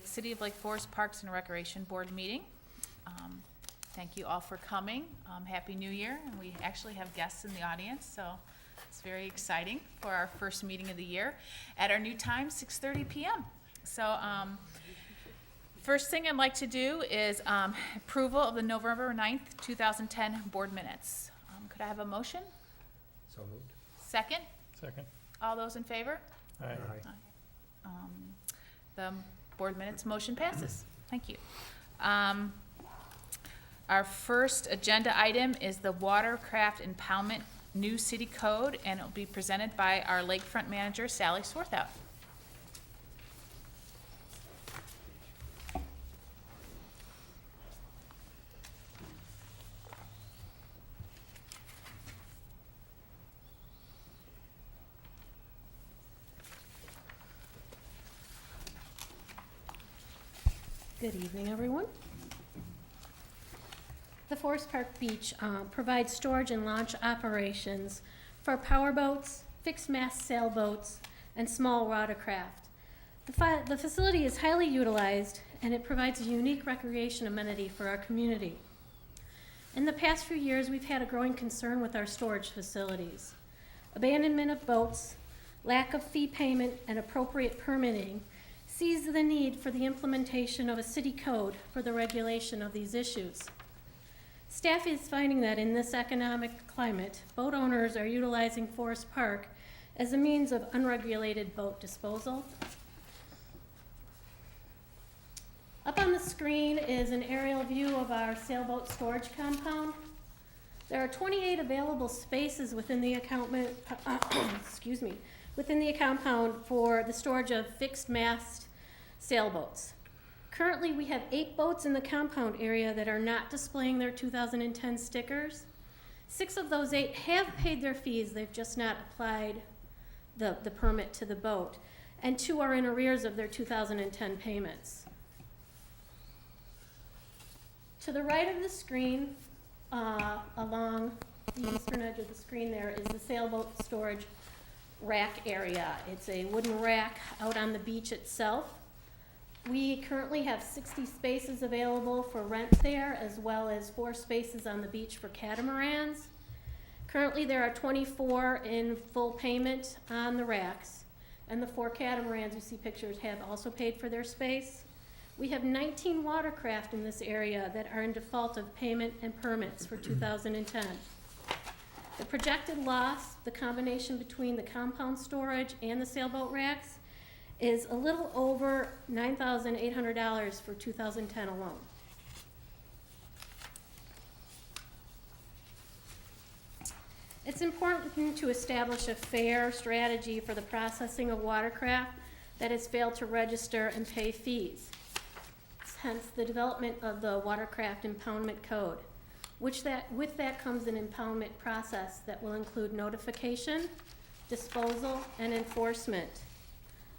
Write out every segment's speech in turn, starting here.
City of Lake Forest Parks and Recreation Board meeting. Thank you all for coming. Happy New Year, and we actually have guests in the audience, so it's very exciting for our first meeting of the year at our new time, 6:30 p.m. So first thing I'd like to do is approval of the November 9th, 2010 board minutes. Could I have a motion? So moved. Second? Second. All those in favor? Aye. The board minutes motion passes. Thank you. Our first agenda item is the Watercraft Impoundment New City Code, and it will be presented by our Lakefront Manager, Sally Swarthout. Good evening, everyone. The Forest Park Beach provides storage and launch operations for powerboats, fixed-mast sailboats, and small watercraft. The facility is highly utilized, and it provides a unique recreation amenity for our community. In the past few years, we've had a growing concern with our storage facilities. Abandonment of boats, lack of fee payment, and appropriate permitting sees the need for the implementation of a city code for the regulation of these issues. Staff is finding that in this economic climate, boat owners are utilizing Forest Park as a means of unregulated boat disposal. Up on the screen is an aerial view of our sailboat storage compound. There are 28 available spaces within the within the compound for the storage of fixed mast sailboats. Currently, we have 8 boats in the compound area that are not displaying their 2010 stickers. 6 of those 8 have paid their fees, they've just not applied the permit to the boat. And 2 are in arrears of their 2010 payments. To the right of the screen, along the eastern edge of the screen there, is the sailboat storage rack area. It's a wooden rack out on the beach itself. We currently have 60 spaces available for rent there, as well as 4 spaces on the beach for catamarans. Currently, there are 24 in full payment on the racks, and the 4 catamarans you see pictures have also paid for their space. We have 19 watercraft in this area that are in default of payment and permits for 2010. The projected loss, the combination between the compound storage and the sailboat racks, is a little over $9,800 for 2010 alone. It's important to establish a fair strategy for the processing of watercraft that has failed to register and pay fees. Hence the development of the Watercraft Impoundment Code, with that comes an impoundment process that will include notification, disposal, and enforcement.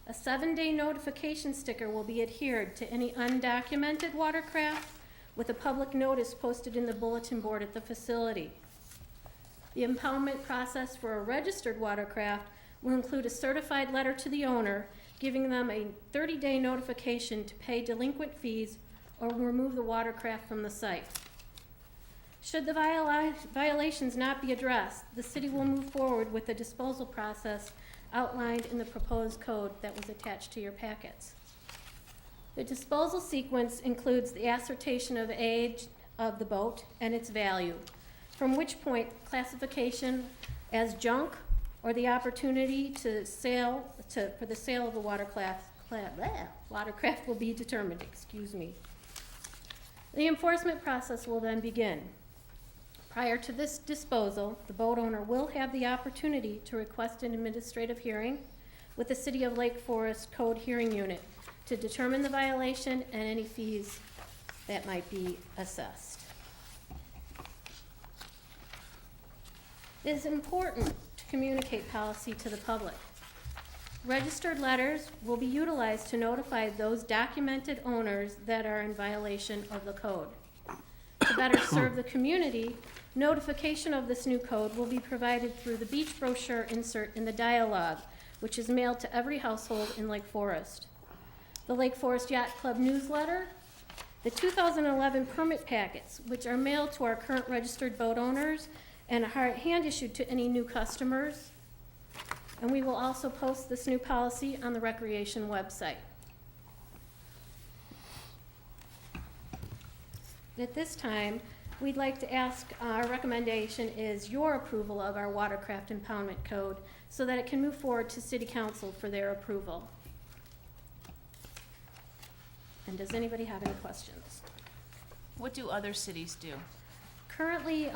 A 7-day notification sticker will be adhered to any undocumented watercraft with a public notice posted in the bulletin board at the facility. The impoundment process for a registered watercraft will include a certified letter to the owner giving them a 30-day notification to pay delinquent fees or remove the watercraft from the site. Should the violations not be addressed, the city will move forward with the disposal process outlined in the proposed code that was attached to your packets. The disposal sequence includes the ascertain of age of the boat and its value, from which point classification as junk or the opportunity for the sale of the watercraft will be determined. The enforcement process will then begin. Prior to this disposal, the boat owner will have the opportunity to request an administrative hearing with the City of Lake Forest Code Hearing Unit to determine the violation and any fees that might be assessed. It is important to communicate policy to the public. Registered letters will be utilized to notify those documented owners that are in violation of the code. To better serve the community, notification of this new code will be provided through the beach brochure insert in the dialogue, which is mailed to every household in Lake Forest. the Lake Forest Yacht Club newsletter, the 2011 permit packets, which are mailed to our current registered boat owners and are hand issued to any new customers. And we will also post this new policy on the recreation website. At this time, we'd like to ask, our recommendation is your approval of our watercraft impoundment code so that it can move forward to City Council for their approval. And does anybody have any questions? What do other cities do? Currently,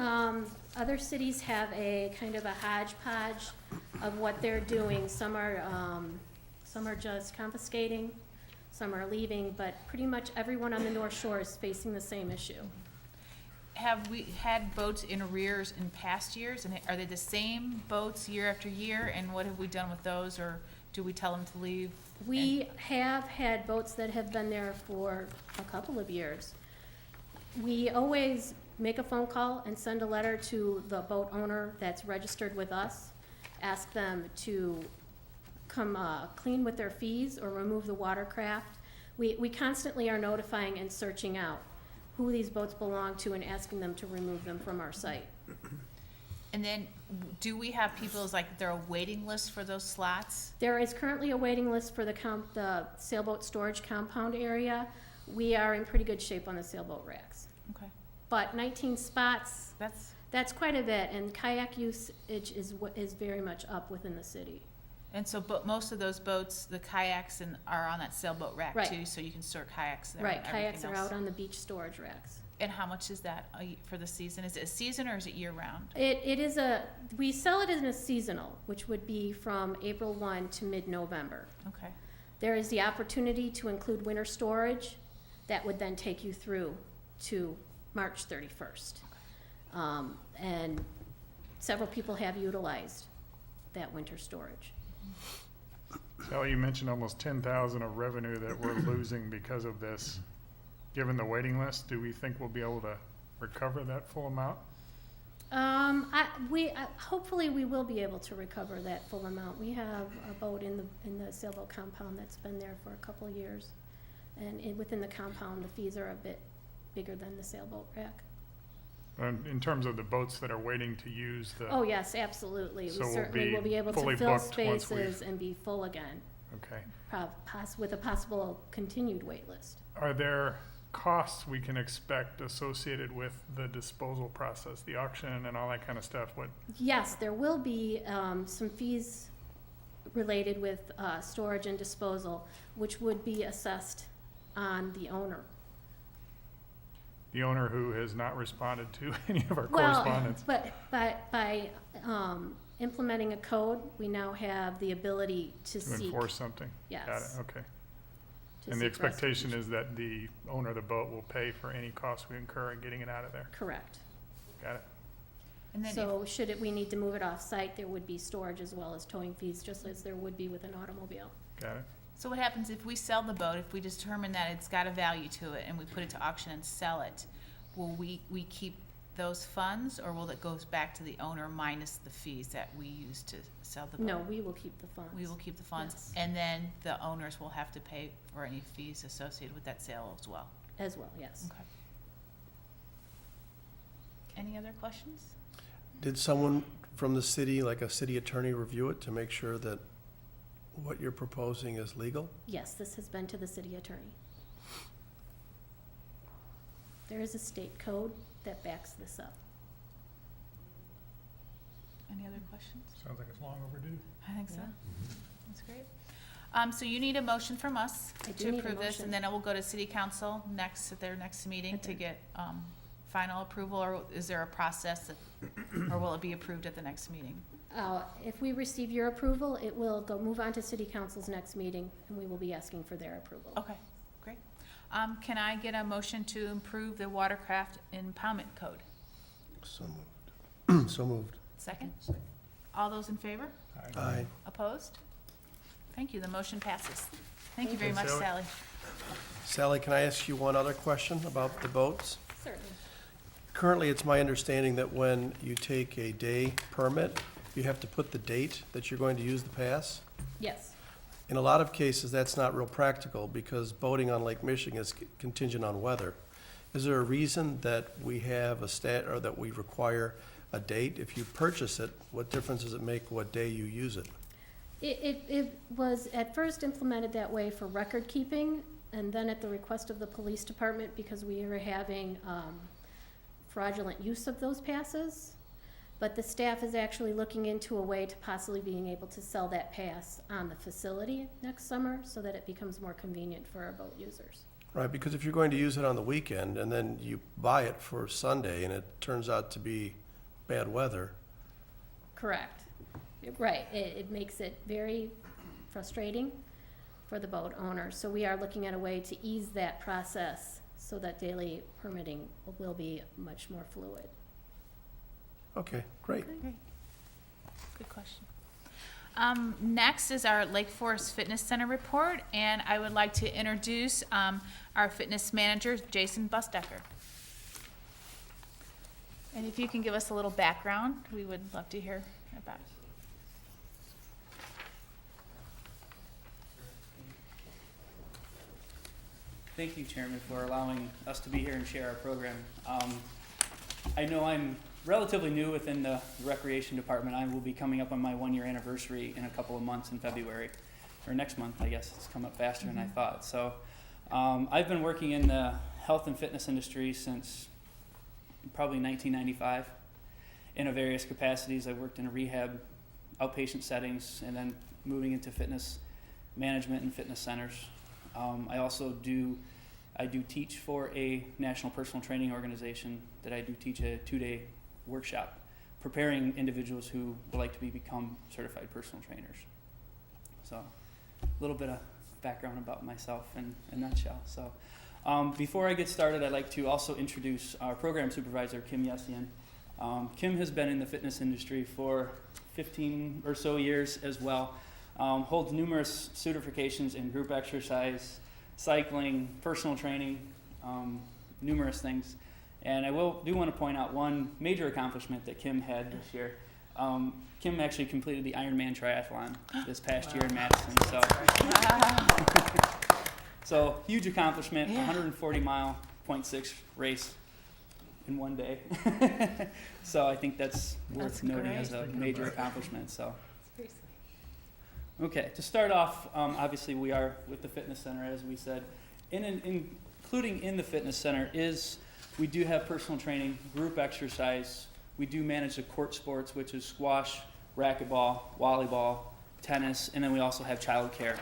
other cities have a kind of a hodgepodge of what they're doing. Some are just confiscating, some are leaving, but pretty much everyone on the North Shore is facing the same issue. Have we had boats in arrears in past years, and are they the same boats year after year, and what have we done with those, or do we tell them to leave? We have had boats that have been there for a couple of years. We always make a phone call and send a letter to the boat owner that's registered with us, ask them to come clean with their fees or remove the watercraft. We constantly are notifying and searching out who these boats belong to and asking them to remove them from our site. And then, do we have people, is like, there a waiting list for those slots? There is currently a waiting list for the sailboat storage compound area. We are in pretty good shape on the sailboat racks. Okay. But 19 spots, That's, that's quite a bit, and kayak usage is very much up within the city. and so, but most of those boats, the kayaks are on that sailboat rack Right. too, so you can store kayaks there Right, and kayaks everything are else. out on the beach storage racks. And how much is that for the season? Is it a season or is it year round? It is we sell it in a seasonal, which would be from April 1 to mid-November. Okay. There is the opportunity to include winter storage. That would then take you through to March 31st. And several people have utilized that winter storage. Sally, you mentioned almost 10,000 of revenue that we're losing because of this. Given the waiting list, do we think we'll be able to recover that full amount? Hopefully we will be able to recover that full amount. We have a boat in the sailboat compound that's been there for a couple of years. And within the compound, the fees are a bit bigger than the sailboat rack. In terms of the boats that are waiting to use the, Oh, yes, absolutely. We So we'll certainly be will be able fully to fill booked once spaces we've- and be full again, okay. with a possible continued wait list. Are there costs we can expect associated with the disposal process, the auction and all that kind of stuff? What, Yes, there will be some fees related with storage and disposal, which would be assessed on the owner. the owner who has not responded to any of our Well, correspondence? but by implementing a code, we now have the ability to To seek. enforce something? Yes. Got it, okay. to And the seek expectation restitution. is that the owner of the boat will pay for any costs we incur in getting it out of there? Correct. Got it. And then, So we need to move it off-site, there would be storage as well as towing fees, just as there would be with an automobile. Got it. so what happens if we sell the boat, if we determine that it's got a value to it and we put it to auction and sell it, will we keep those funds, or will it go back to the owner minus the fees that we use to sell the boat? No, we will keep the funds. We will keep the funds, Yes. and then the owners will have to pay for any fees associated with that sale as well. As well, yes. Okay. Any other questions? Did someone from the city, like a city attorney, review it to make sure that what you're proposing is legal? Yes, this has been to the city attorney. There is a state code that backs this up. Any other questions? Sounds like it's long overdue. I think so. That's great. So you need a motion from us I do to need a approve this, motion. and then it will go to city council at their next meeting to Okay. get, final approval, or is there a process that, or will it be approved at the next meeting? If we receive your approval, it will move on to city council's next meeting, and we will be asking for their approval. Okay, great. Can I get a motion to improve the watercraft impoundment code? So moved. So moved. Second? All those in favor? Aye. Opposed? Thank you, the motion passes. Thank you very Thanks, much, Sally. Sally. Sally, can I ask you one other question about the boats? Certainly. Currently, it's my understanding that when you take a day permit, you have to put the date that you're going to use the pass. Yes. In a lot of cases, that's not real practical because boating on Lake Michigan is contingent on weather. Is there a reason that we have or that we require a date? If you purchase it, what difference does it make what day you use it? It was at first implemented that way for record keeping, and then at the request of the police department, because we were having fraudulent use of those passes. But the staff is actually looking into a way to possibly being able to sell that pass on the facility next summer so that it becomes more convenient for our boat users. Right, because if you're going to use it on the weekend and then you buy it for Sunday and it turns out to be bad weather. Correct. Right, it makes it very frustrating for the boat owners. So we are looking at a way to ease that process so that daily permitting will be much more fluid. Okay, great. Great. Good question. Next is our Lake Forest Fitness Center report, and I would like to introduce our fitness manager, Jason Busdecker. And if you can give us a little background, we would love to hear about it. Thank you, Chairman, for allowing us to be here and share our program. I know I'm relatively new within the recreation department. I will be coming up on my 1-year anniversary in a couple of months in February, or next month, I guess. It's come up faster than I thought. So I've been working in the health and fitness industry since probably 1995 in various capacities. I worked in a rehab, outpatient settings, and then moving into fitness management and fitness centers. I also do teach for a national personal training organization that I do teach a 2-day workshop preparing individuals who would like to become certified personal trainers. So a little bit of background about myself in a nutshell. So before I get started, I'd like to also introduce our program supervisor, Kim Yessian. Kim has been in the fitness industry for 15 or so years as well. Holds numerous certifications in group exercise, cycling, personal training, numerous things. And I do want to point out one major accomplishment that Kim had this year. Kim actually completed the Ironman triathlon this past year in Madison. So huge accomplishment, 140-mile, 0.6 race in one day. So I think that's worth noting as a major accomplishment. So. Okay, to start off, obviously we are with the fitness center, as we said. Including in the fitness center we do have personal training, group exercise. We do manage the court sports, which is squash, racquetball, volleyball, tennis, and then we also have childcare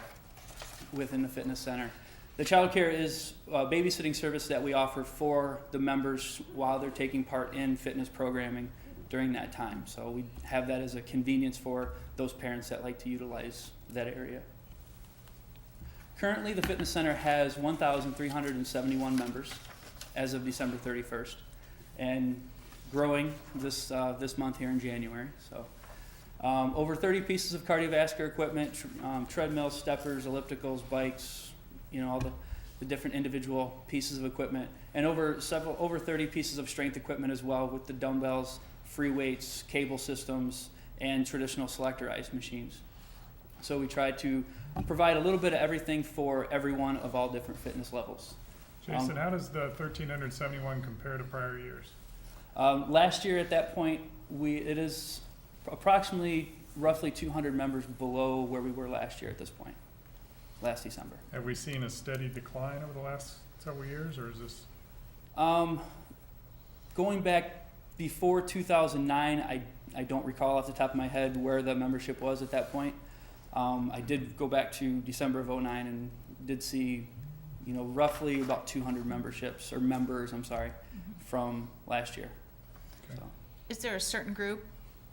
within the fitness center. The childcare is a babysitting service that we offer for the members while they're taking part in fitness programming during that time. So we have that as a convenience for those parents that like to utilize that area. Currently, the fitness center has 1,371 members as of December 31st, and growing this month here in January. So over 30 pieces of cardiovascular equipment, treadmills, steppers, ellipticals, bikes, all the different individual pieces of equipment, and over 30 pieces of strength equipment as well, with the dumbbells, free weights, cable systems, and traditional selectorized machines. So we try to provide a little bit of everything for everyone of all different fitness levels. Jason, how does the 1,371 compare to prior years? Last year at that point, it is approximately roughly 200 members below where we were last year at this point, last December. Have we seen a steady decline over the last several years, or is this? Going back before 2009, I don't recall off the top of my head where the membership was at that point. I did go back to December of 2009 and did see, roughly about 200 members, from last year. Okay. So. Is there a certain group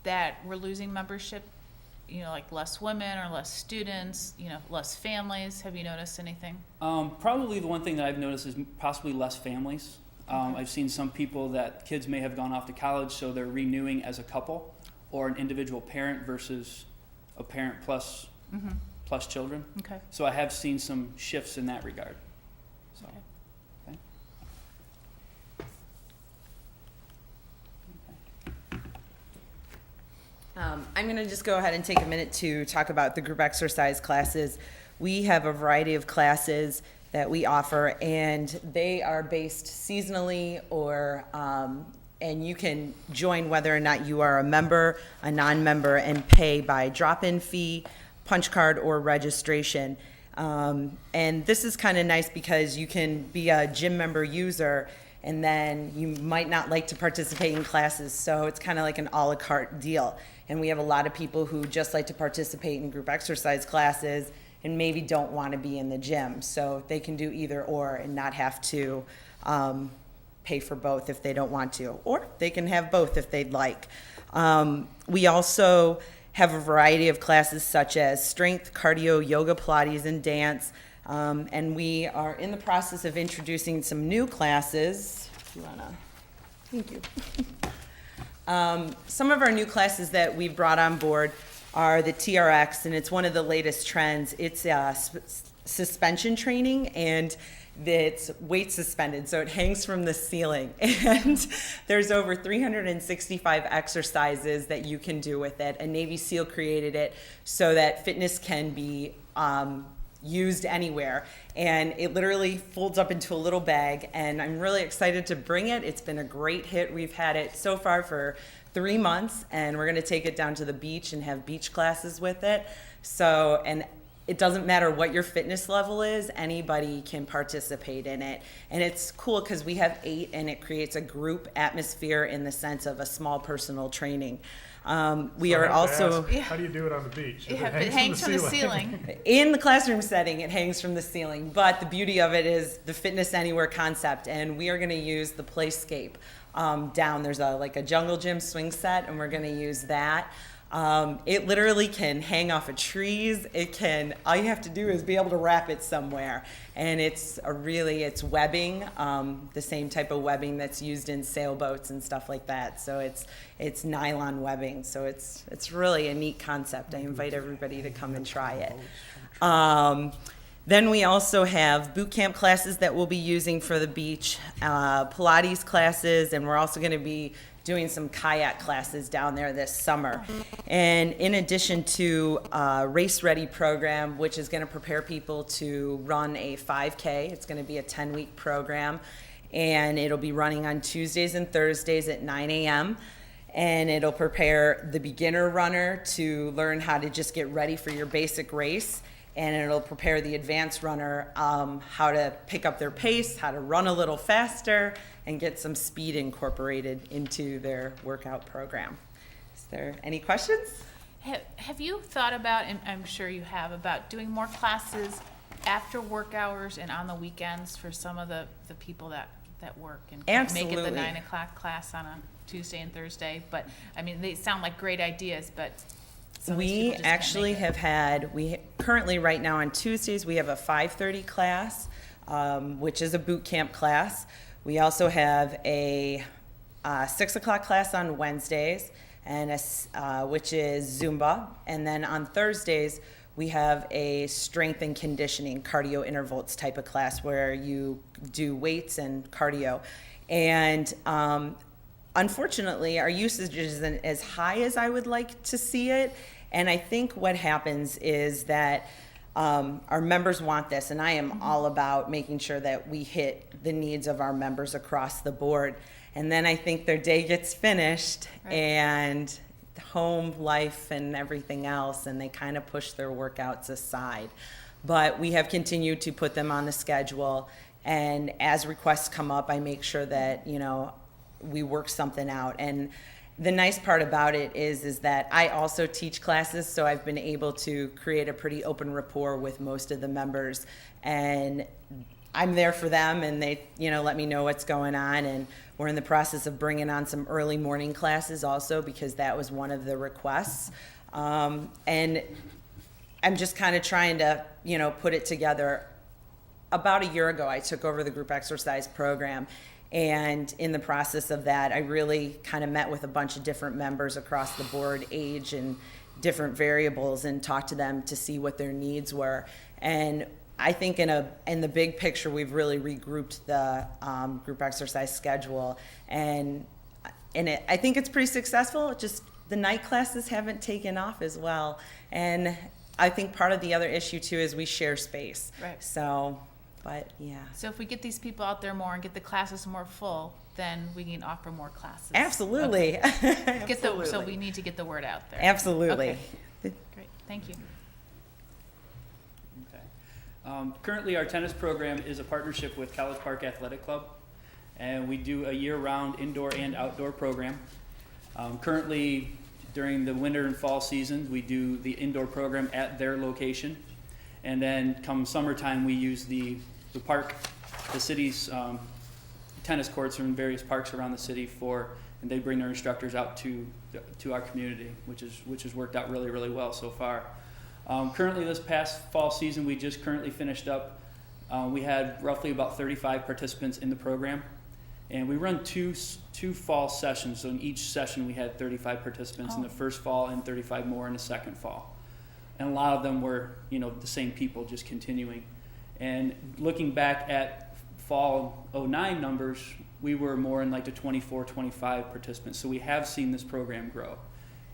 that we're losing membership, like less women or less students, less families? Have you noticed anything? Probably the one thing that I've noticed is possibly less families. I've seen some people that kids may have gone off to college, so they're renewing as a couple or an individual parent versus a parent plus children. Okay. So I have seen some shifts in that regard. So, Okay. I'm going to just go ahead and take a minute to talk about the group exercise classes. we have a variety of classes that we offer, and they are based seasonally or and you can join whether or not you are a member, a non-member, and pay by drop-in fee, punch card, or registration. And this is kind of nice because you can be a gym member user, and then you might not like to participate in classes, so it's kind of like an a la carte deal. And we have a lot of people who just like to participate in group exercise classes and maybe don't want to be in the gym, so they can do either or and not have to pay for both if they don't want to, or they can have both if they'd like. We also have a variety of classes such as strength, cardio, yoga, Pilates, and dance. And we are in the process of introducing some new classes. If you wanna, thank you. Some of our new classes that we've brought on board are the TRX, and it's one of the latest trends. It's suspension training, and it's weight suspended, so it hangs from the ceiling. And there's over 365 exercises that you can do with it. A Navy SEAL created it so that fitness can be used anywhere. And it literally folds up into a little bag, and I'm really excited to bring it. It's been a great hit. We've had it so far for 3 months, and we're gonna take it down to the beach and have beach classes with it. So, and it doesn't matter what your fitness level is, anybody can participate in it. And it's cool because we have 8, and it creates a group atmosphere in the sense of a small personal training. We So I are have to also, ask, how do you do it on the beach? If It hangs from the ceiling. in the classroom setting, it hangs from the ceiling. But the beauty of it is the Fitness Anywhere concept, and we are gonna use the Playscape down. There's like a jungle gym swing set, and we're gonna use that. It literally can hang off of trees. It can, all you have to do is be able to wrap it somewhere. And it's webbing, the same type of webbing that's used in sailboats and stuff like that. So it's nylon webbing. So it's really a neat concept. I invite everybody to come and try it. Then we also have boot camp classes that we'll be using for the beach, Pilates classes, and we're also gonna be doing some kayak classes down there this summer. And in addition to a Race Ready program, which is gonna prepare people to run a 5K, it's gonna be a 10-week program, and it'll be running on Tuesdays and Thursdays at 9 a.m. And it'll prepare the beginner runner to learn how to just get ready for your basic race. And it'll prepare the advanced runner how to pick up their pace, how to run a little faster, and get some speed incorporated into their workout program. Is there any questions? Have you thought about, and I'm sure you have, about doing more classes after work hours and on the weekends for some of the people that work and can't make it the Absolutely. 9 o'clock class on a Tuesday and Thursday? But, I mean, they sound like great ideas, but some of these We people just can't actually make it. have had, currently right now on Tuesdays, we have a 5:30 class, which is a boot camp class. We also have a 6 o'clock class on Wednesdays, and which is Zumba. And then on Thursdays, we have a strength and conditioning, cardio intervals type of class where you do weights and cardio. And unfortunately, our usage isn't as high as I would like to see it. And I think what happens is that our members want this, and I am all about making sure that we hit the needs of our members across the board. And then I think their day gets finished, Right. and home life and everything else, and they kind of push their workouts aside. But we have continued to put them on the schedule, and as requests come up, I make sure that, we work something out. And the nice part about it is that I also teach classes, so I've been able to create a pretty open rapport with most of the members, and I'm there for them, and they, let me know what's going on. And we're in the process of bringing on some early morning classes also, because that was one of the requests. And I'm just kind of trying to, put it together. About a year ago, I took over the group exercise program. And in the process of that, I really kind of met with a bunch of different members across the board, age and different variables, and talked to them to see what their needs were. And I think in the big picture, we've really regrouped the group exercise schedule, and I think it's pretty successful. Just the night classes haven't taken off as well, and I think part of the other issue too is we share space. Right. So, but yeah. So if we get these people out there more and get the classes more full, then we can offer more classes. Absolutely. Okay. So Absolutely. we need to get the word out there. Absolutely. Okay. Great, thank you. Okay. Currently, our tennis program is a partnership with College Park Athletic Club, and we do a year-round indoor and outdoor program. Currently, during the winter and fall seasons, we do the indoor program at their location, and then come summertime, we use the park, the city's tennis courts from various parks around the city and they bring their instructors out to our community, which has worked out really, really well so far. Currently, this past fall season, we just currently finished up. We had roughly about 35 participants in the program, and we run two fall sessions. So in each session, we had 35 participants in the first fall and 35 more in the second fall. And a lot of them were, the same people, just continuing. And looking back at fall 09 numbers, we were more in like the 24, 25 participants. So we have seen this program grow.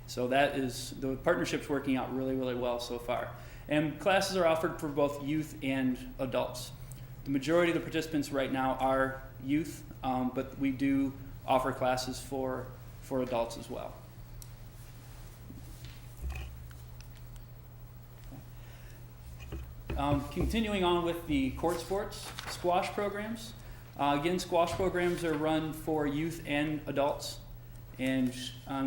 So the partnership's working out really, really well so far. And classes are offered for both youth and adults. The majority of the participants right now are youth, but we do offer classes for adults as well. Continuing on with the court sports, squash programs. Again, squash programs are run for youth and adults. And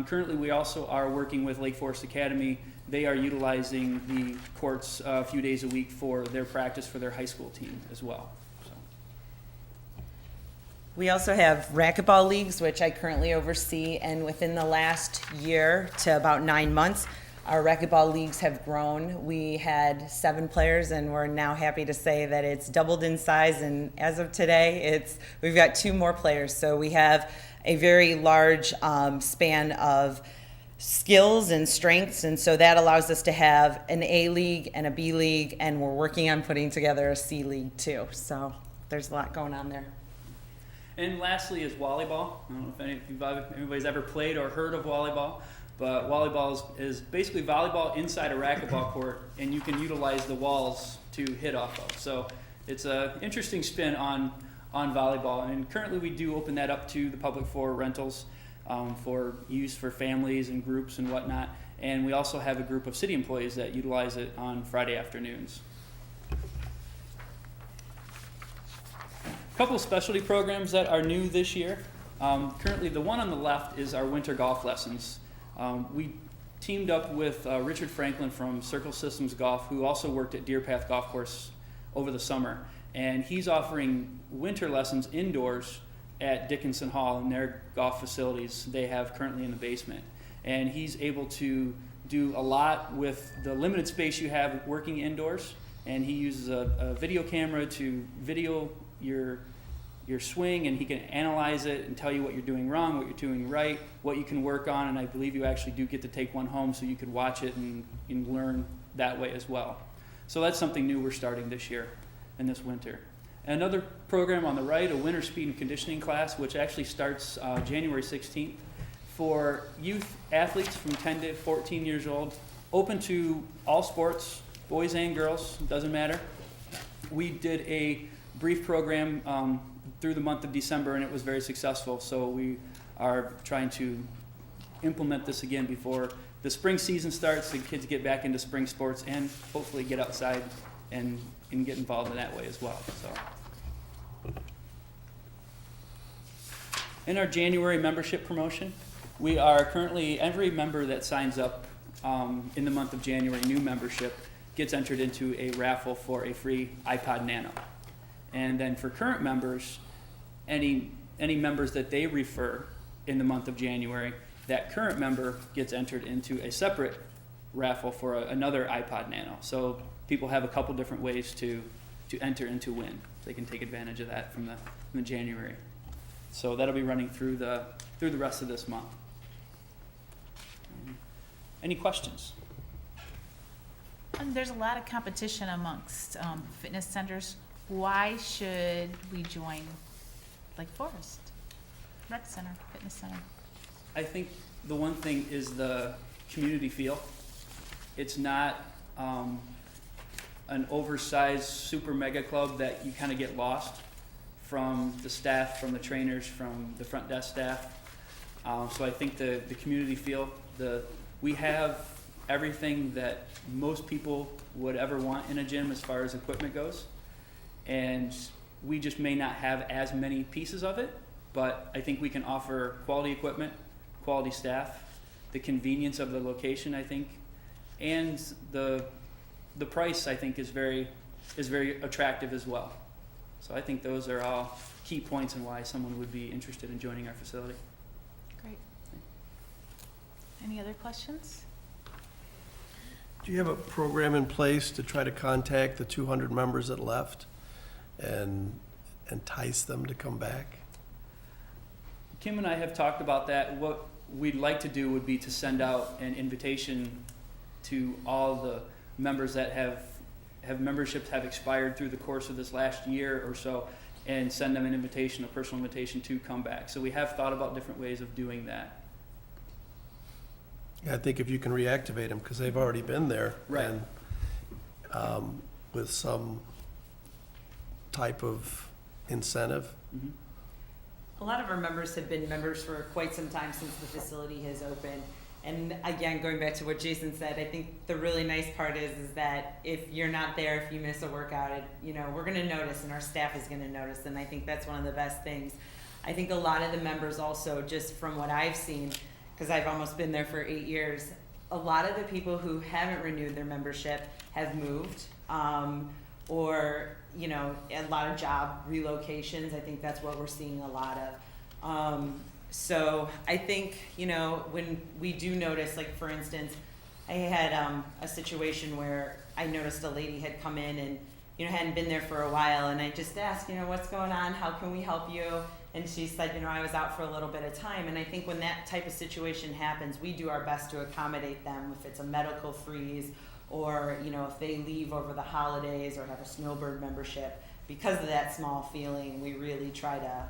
currently we also are working with Lake Forest Academy. They are utilizing the courts a few days a week for their practice for their high school team as well. So. We also have racquetball leagues, which I currently oversee, and within the last year to about 9 months, our racquetball leagues have grown. We had 7 players, and we're now happy to say that it's doubled in size, and as of today, we've got 2 more players. So we have a very large span of skills and strengths, and so that allows us to have an A league and a B league, and we're working on putting together a C league too. So there's a lot going on there. And lastly is volleyball. I don't know if anybody's ever played or heard of volleyball, but volleyball is basically volleyball inside a racquetball court, and you can utilize the walls to hit off of. So it's an interesting spin on volleyball, and currently we do open that up to the public for rentals, for use for families and groups and whatnot. And we also have a group of city employees that utilize it on Friday afternoons. A couple of specialty programs that are new this year. Currently, the one on the left is our winter golf lessons. We teamed up with Richard Franklin from Circle Systems Golf, who also worked at Deer Path Golf Course over the summer. And he's offering winter lessons indoors at Dickinson Hall in their golf facilities they have currently in the basement. And he's able to do a lot with the limited space you have working indoors. And he uses a video camera to video your swing, and he can analyze it and tell you what you're doing wrong, what you're doing right, what you can work on, and I believe you actually do get to take one home so you could watch it and learn that way as well. So that's something new we're starting this year and this winter. Another program on the right, a winter speed and conditioning class, which actually starts January 16th for youth athletes from 10 to 14 years old, open to all sports, boys and girls, doesn't matter. We did a brief program through the month of December, and it was very successful. So we are trying to implement this again before the spring season starts, the kids get back into spring sports, and hopefully get outside and get involved in that way as well. So, in our January membership promotion, we are currently, every member that signs up in the month of January, new membership, gets entered into a raffle for a free iPod Nano. And then for current members, any members that they refer in the month of January, that current member gets entered into a separate raffle for another iPod Nano. So people have a couple different ways to enter and to win. They can take advantage of that from the January. So that'll be running through the rest of this month. Any questions? And there's a lot of competition amongst fitness centers. Why should we join Lake Forest Rec Center, Fitness Center? I think the one thing is the community feel. It's not an oversized super mega club that you kind of get lost from the staff, from the trainers, from the front desk staff. So I think the community feel, we have everything that most people would ever want in a gym as far as equipment goes. And we just may not have as many pieces of it, but I think we can offer quality equipment, quality staff, the convenience of the location, I think, and the price, I think, is very attractive as well. So I think those are all key points in why someone would be interested in joining our facility. Great. Any other questions? Do you have a program in place to try to contact the 200 members that left and entice them to come back? Kim and I have talked about that. What we'd like to do would be to send out an invitation to all the members that have memberships have expired through the course of this last year or so, and send them an invitation, a personal invitation to come back. So we have thought about different ways of doing that. Yeah, I think if you can reactivate them, because they've already been there. Right. And with some type of incentive. Mhm. A lot of our members have been members for quite some time since the facility has opened. And again, going back to what Jason said, I think the really nice part is that if you're not there, if you miss a workout, we're gonna notice and our staff is gonna notice, and I think that's one of the best things. I think a lot of the members also, just from what I've seen, because I've almost been there for 8 years, a lot of the people who haven't renewed their membership have moved, or, a lot of job relocations. I think that's what we're seeing a lot of. So I think, when we do notice, like for instance, I had a situation where I noticed a lady had come in and, hadn't been there for a while, and I just asked, what's going on? How can we help you? And she said, I was out for a little bit of time. And I think when that type of situation happens, we do our best to accommodate them if it's a medical freeze or, if they leave over the holidays or have a snowbird membership. Because of that small feeling, we really try to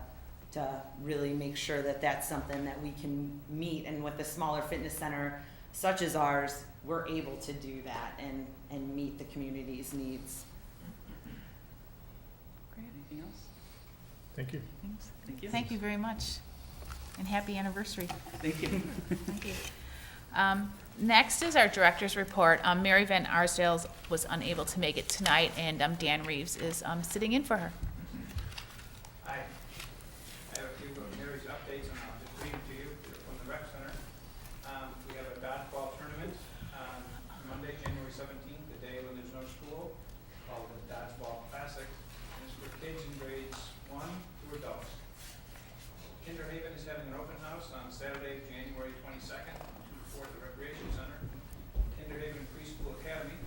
really make sure that that's something that we can meet. And with a smaller fitness center such as ours, we're able to do that and meet the community's needs. Great. Anything else? Thank you. Thanks. Thank you. Thank you very much, and happy anniversary. Thank you. Thank you. Next is our director's report. Mary Van Arsdale was unable to make it tonight, and Dan Reeves is sitting in for her. Hi. I have a few of Mary's updates, and I'll just read them to you from the rec center. We have a dodgeball tournament on Monday, January 17th, the day when there's no school, called the Dodgeball Classic. And it's for kids in grades 1 to adults. Kinderhaven is having an open house on Saturday, January 22nd, to the Recreation Center. Kinderhaven Preschool Academy.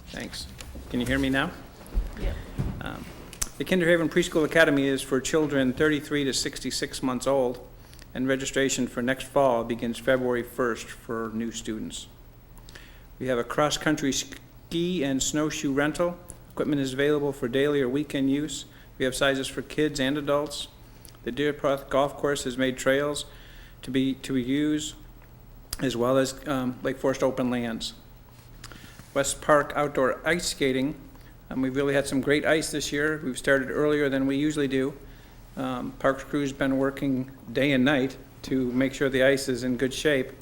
Thanks. Can you hear me now? Yep. The Kinderhaven Preschool Academy is for children 33 to 66 months old, and registration for next fall begins February 1st for new students. We have a cross-country ski and snowshoe rental. Equipment is available for daily or weekend use. We have sizes for kids and adults. The Deer Park Golf Course has made trails to use, as well as Lake Forest open lands. West Park outdoor ice skating. We've really had some great ice this year. We've started earlier than we usually do. Parks crew's been working day and night to make sure the ice is in good shape.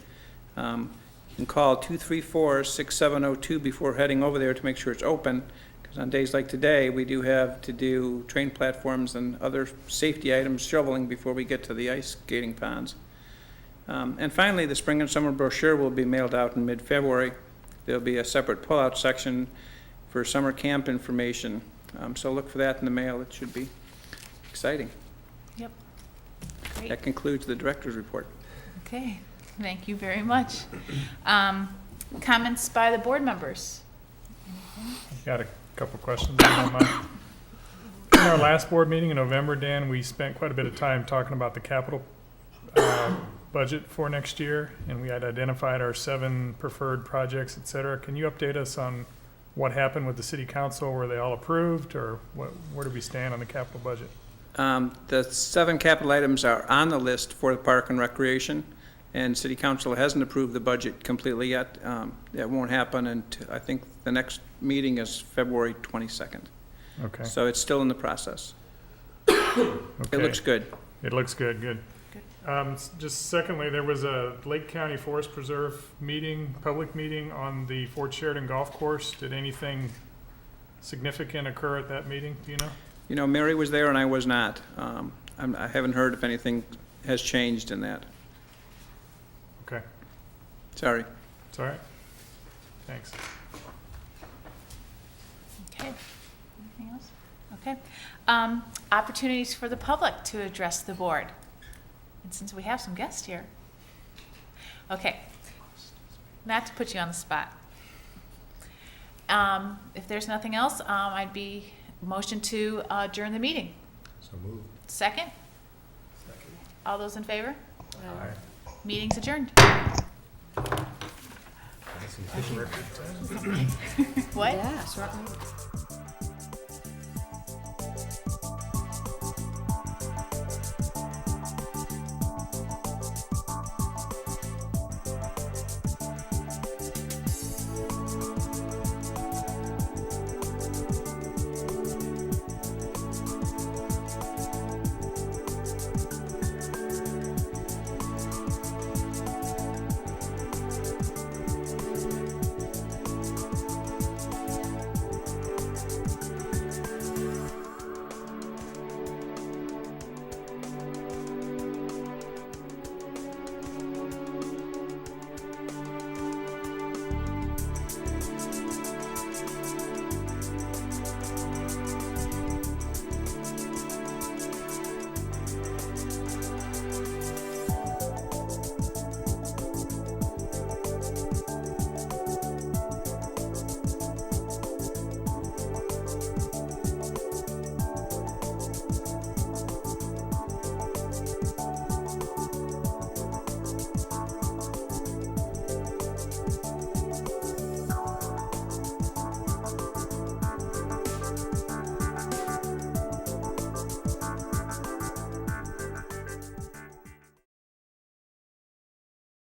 You can call 234-6702 before heading over there to make sure it's open, because on days like today, we do have to do train platforms and other safety items, shoveling before we get to the ice skating ponds. And finally, the spring and summer brochure will be mailed out in mid-February. There'll be a separate pull-out section for summer camp information. So look for that in the mail. It should be exciting. Yep. Great. That concludes the director's report. Okay. Thank you very much. Comments by the board members? Got a couple questions on my mind. In our last board meeting in November, Dan, we spent quite a bit of time talking about the capital budget for next year, and we had identified our 7 preferred projects, et cetera. Can you update us on what happened with the city council? Were they all approved, or where do we stand on the capital budget? The 7 capital items are on the list for the Park and Recreation. And city council hasn't approved the budget completely yet. That won't happen until, I think the next meeting is February 22nd. Okay. So it's still in the process. It looks good. It looks good, good. Just secondly, there was a Lake County Forest Preserve meeting, public meeting on the Fort Sheridan Golf Course. Did anything significant occur at that meeting, do you know? You know, Mary was there and I was not. I haven't heard if anything has changed in that. Okay, Sorry. it's all right. Thanks. Okay. Anything else? Okay. Opportunities for the public to address the board. And since we have some guests here. Okay. Not to put you on the spot. If there's nothing else, I'd be motion to adjourn the meeting. So moved. Second? All those in favor? Aye. Meeting's adjourned. Nice and efficient record. What? Yeah, short meeting.